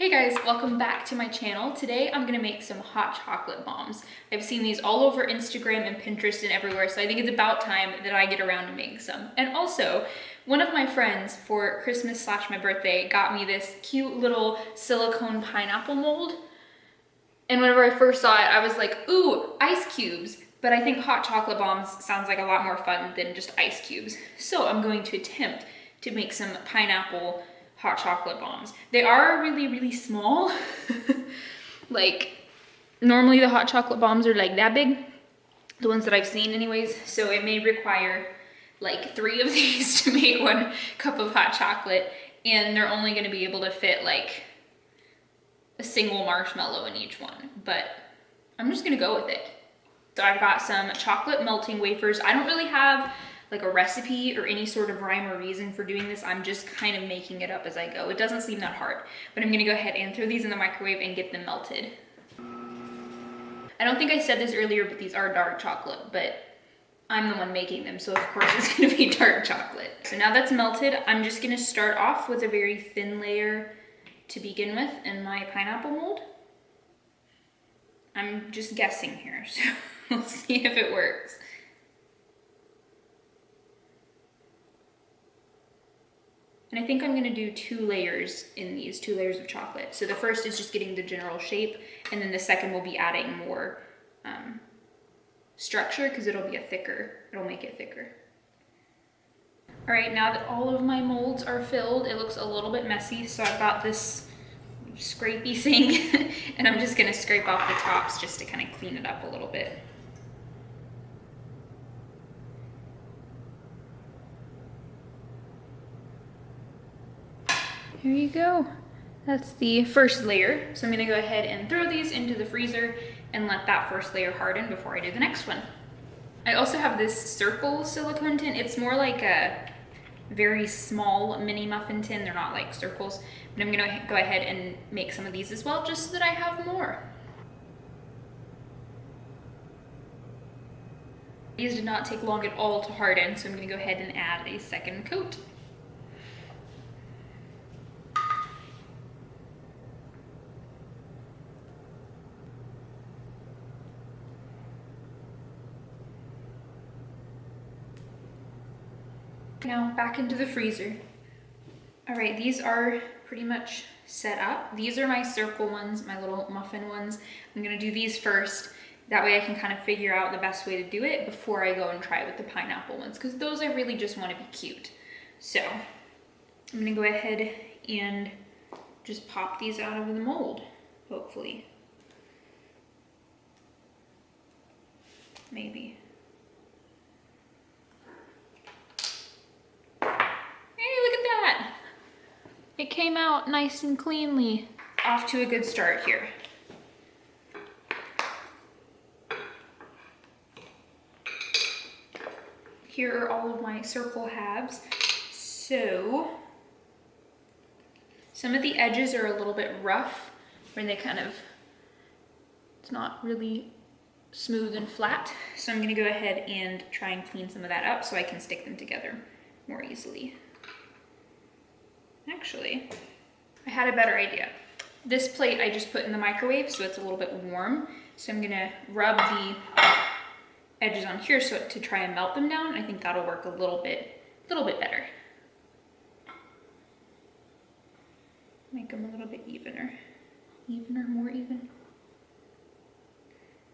Hey guys, welcome back to my channel. Today I'm gonna make some hot chocolate bombs. I've seen these all over Instagram and Pinterest and everywhere, so I think it's about time that I get around to making some. And also, one of my friends for Christmas / my birthday got me this cute little silicone pineapple mold. And whenever I first saw it, I was like, ooh, ice cubes. But I think hot chocolate bombs sounds like a lot more fun than just ice cubes. So I'm going to attempt to make some pineapple hot chocolate bombs. They are really, really small. Like, normally the hot chocolate bombs are like that big, the ones that I've seen anyways. So it may require like 3 of these to make 1 cup of hot chocolate. And they're only gonna be able to fit like a single marshmallow in each one, but I'm just gonna go with it. So I've got some chocolate melting wafers. I don't really have like a recipe or any sort of rhyme or reason for doing this. I'm just kind of making it up as I go. It doesn't seem that hard, but I'm gonna go ahead and throw these in the microwave and get them melted. I don't think I said this earlier, but these are dark chocolate, but I'm the one making them, so of course it's gonna be dark chocolate. So now that's melted, I'm just gonna start off with a very thin layer to begin with in my pineapple mold. I'm just guessing here, so we'll see if it works. And I think I'm gonna do 2 layers in these, 2 layers of chocolate. So the first is just getting the general shape, and then the second will be adding more structure because it'll make it thicker. All right, now that all of my molds are filled, it looks a little bit messy, so I've got this scrapey thing, and I'm just gonna scrape off the tops just to kind of clean it up a little bit. Here you go. That's the first layer. So I'm gonna go ahead and throw these into the freezer and let that first layer harden before I do the next one. I also have this circle silicone tin. It's more like a very small mini muffin tin. They're not like circles, but I'm gonna go ahead and make some of these as well, just so that I have more. These did not take long at all to harden, so I'm gonna go ahead and add a second coat. Now back into the freezer. All right, these are pretty much set up. These are my circle ones, my little muffin ones. I'm gonna do these first. That way I can kind of figure out the best way to do it before I go and try it with the pineapple ones, because those I really just want to be cute. So I'm gonna go ahead and just pop these out of the mold, hopefully. Maybe. It came out nice and cleanly. Off to a good start here. Here are all of my circle halves. So, some of the edges are a little bit rough, where they kind of, it's not really smooth and flat. So I'm gonna go ahead and try and clean some of that up so I can stick them together more easily. Actually, I had a better idea. This plate I just put in the microwave, so it's a little bit warm. So I'm gonna rub the edges on here so to try and melt them down. I think that'll work a little bit better. Make them a little bit evener. More even.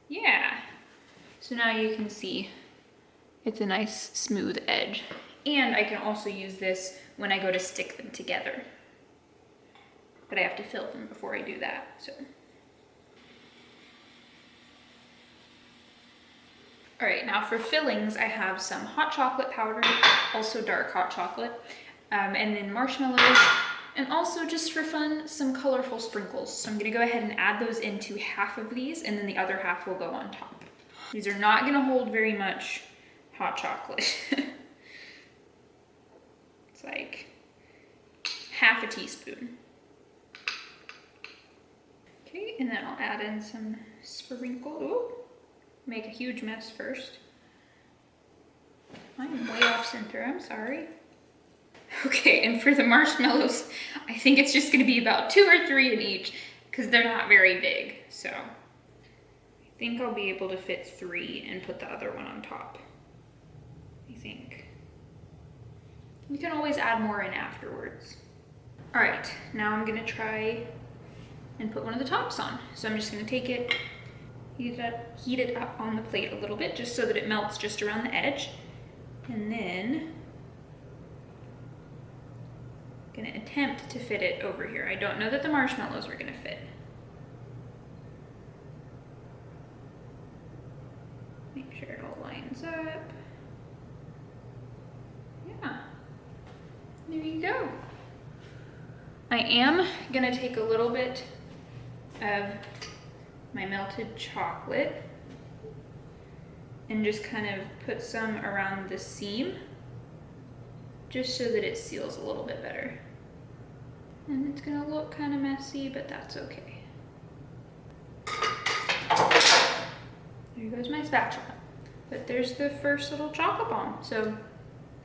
Yeah. So now you can see it's a nice smooth edge. And I can also use this when I go to stick them together. But I have to fill them before I do that, so. All right, now for fillings, I have some hot chocolate powder, also dark hot chocolate, and then marshmallows, and also just for fun, some colorful sprinkles. So I'm gonna go ahead and add those into half of these, and then the other half will go on top. These are not gonna hold very much hot chocolate. It's like half a teaspoon. Okay, and then I'll add in some sprinkle. Ooh, make a huge mess first. I'm way off center, I'm sorry. Okay, and for the marshmallows, I think it's just gonna be about 2 or 3 in each because they're not very big. So I think I'll be able to fit 3 and put the other one on top. I think. You can always add more in afterwards. All right, now I'm gonna try and put one of the tops on. So I'm just gonna take it, heat it up on the plate a little bit just so that it melts just around the edge. And then I'm gonna attempt to fit it over here. I don't know that the marshmallows are gonna fit. Make sure it all lines up. Yeah, there you go. I am gonna take a little bit of my melted chocolate and just kind of put some around the seam just so that it seals a little bit better. And it's gonna look kind of messy, but that's okay. There goes my spatula. But there's the first little chocolate bomb. So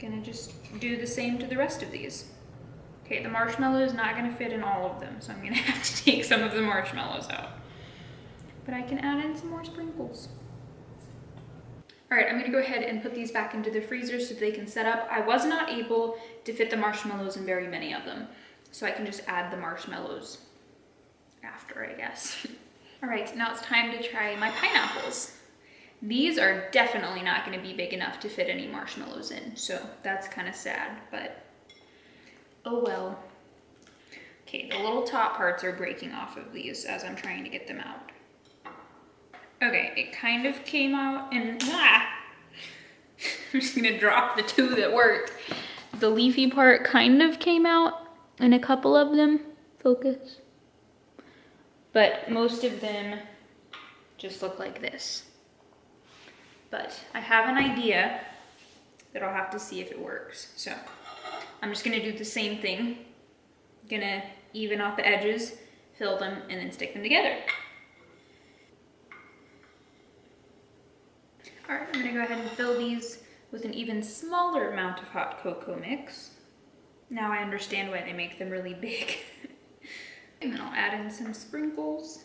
gonna just do the same to the rest of these. Okay, the marshmallow is not gonna fit in all of them, so I'm gonna have to take some of the marshmallows out. But I can add in some more sprinkles. All right, I'm gonna go ahead and put these back into the freezer so they can set up. I was not able to fit the marshmallows in very many of them, so I can just add the marshmallows after, I guess. All right, now it's time to try my pineapples. These are definitely not gonna be big enough to fit any marshmallows in, so that's kind of sad, but oh well. Okay, the little top parts are breaking off of these as I'm trying to get them out. Okay, it kind of came out and I'm just gonna drop the 2 that work. The leafy part kind of came out in a couple of them. Focus. But most of them just look like this. But I have an idea that I'll have to see if it works. So I'm just gonna do the same thing. Gonna even out the edges, fill them, and then stick them together. All right, I'm gonna go ahead and fill these with an even smaller amount of hot cocoa mix. Now I understand why they make them really big. And then I'll add in some sprinkles.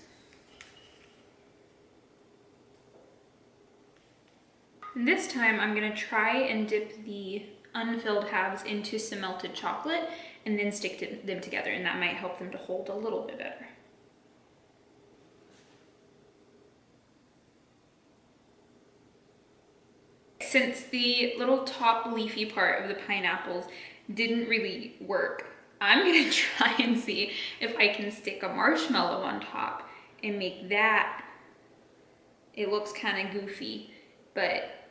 And this time I'm gonna try and dip the unfilled halves into some melted chocolate and then stick them together, and that might help them to hold a little bit better. Since the little top leafy part of the pineapples didn't really work, I'm gonna try and see if I can stick a marshmallow on top and make that, it looks kind of goofy, but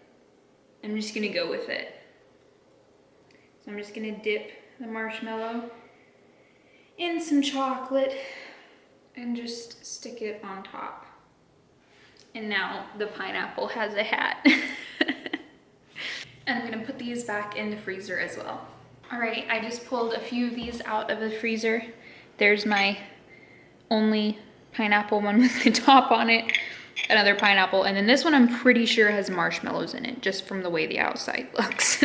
I'm just gonna go with it. So I'm just gonna dip the marshmallow in some chocolate and just stick it on top. And now the pineapple has a hat. And I'm gonna put these back in the freezer as well. All right, I just pulled a few of these out of the freezer. There's my only pineapple one with the top on it, another pineapple, and then this one I'm pretty sure has marshmallows in it, just from the way the outside looks.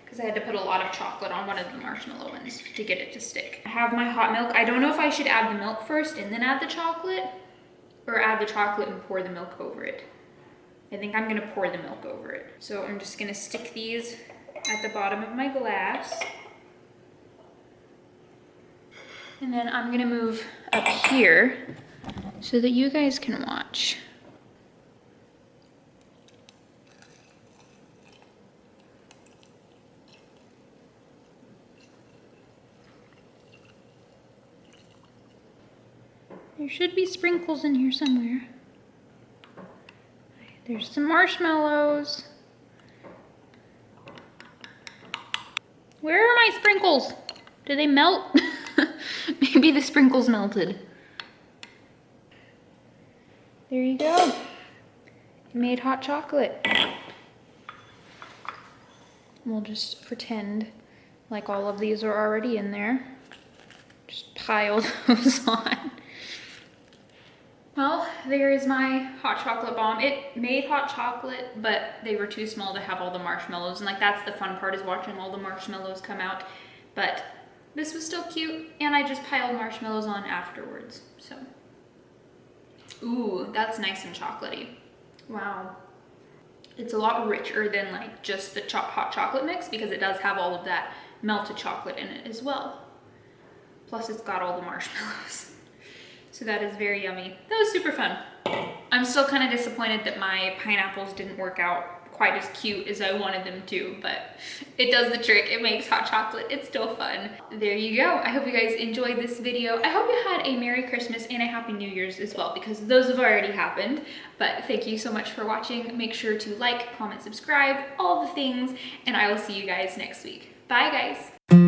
Because I had to put a lot of chocolate on one of the marshmallow ones to get it to stick. I have my hot milk. I don't know if I should add the milk first and then add the chocolate, or add the chocolate and pour the milk over it. I think I'm gonna pour the milk over it. So I'm just gonna stick these at the bottom of my glass. And then I'm gonna move up here so that you guys can watch. There should be sprinkles in here somewhere. There's some marshmallows. Where are my sprinkles? Did they melt? Maybe the sprinkles melted. There you go. You made hot chocolate. We'll just pretend like all of these are already in there. Just pile those on. Well, there is my hot chocolate bomb. It made hot chocolate, but they were too small to have all the marshmallows. And like, that's the fun part, is watching all the marshmallows come out. But this was still cute, and I just piled marshmallows on afterwards, so. Ooh, that's nice and chocolatey. Wow. It's a lot richer than like just the hot chocolate mix, because it does have all of that melted chocolate in it as well. Plus it's got all the marshmallows. So that is very yummy. That was super fun. I'm still kind of disappointed that my pineapples didn't work out quite as cute as I wanted them to, but it does the trick. It makes hot chocolate. It's still fun. There you go. I hope you guys enjoyed this video. I hope you had a Merry Christmas and a Happy New Year's as well, because those have already happened. But thank you so much for watching. Make sure to like, comment, subscribe, all the things, and I will see you guys next week. Bye, guys.